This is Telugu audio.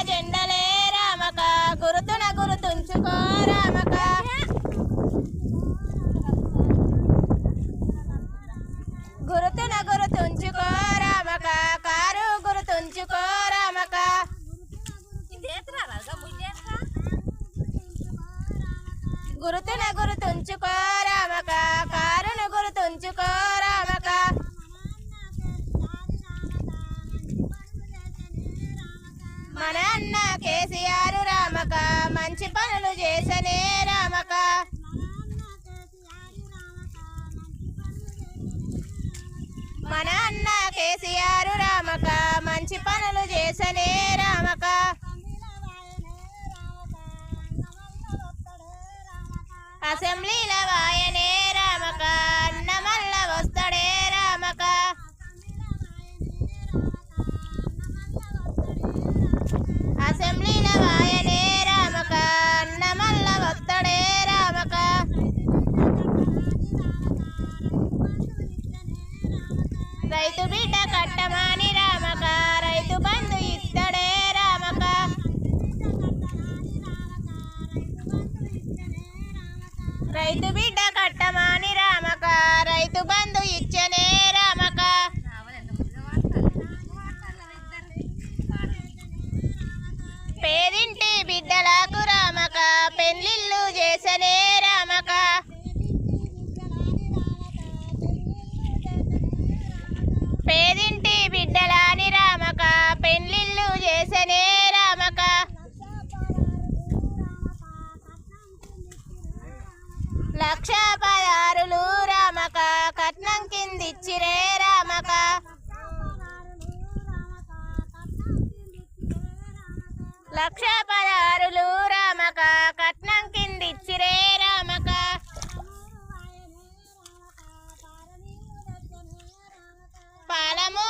జెండలే రామక గురుతున గురుతుంచుకో రామక గురుతున గురుతుంచుకో రామక కారు గురుతుంచుకో రామక గురుతున గురుతుంచుకో రామక కారును గురుతుంచుకో రామక మన అన్న కేసీఆర్ రామక మంచి పనులు చేసనే రామక మన అన్న కేసీఆర్ రామక మంచి పనులు చేసనే రామక అసెంబ్లీల వాయనే రామక అన్న మల్ల వస్తాడే రామక అసెంబ్లీల వాయనే రామక అన్న మల్ల వస్తాడే రామక రైతు బిడ్డ కట్టమాని రామక రైతు బంధు ఇస్తడే రామక రైతు బిడ్డ కట్టమాని రామక రైతు బంధు ఇచ్చనే రామక పేదింటి బిడ్డలకు రామక పెళ్లిళ్ళు చేసనే రామక పేదింటి బిడ్డలాని రామక పెళ్లిళ్ళు చేసనే రామక లక్ష 16 రామక కట్నం కిందిచ్చిరే రామక లక్ష 16 రామక కట్నం కిందిచ్చిరే రామక పాలము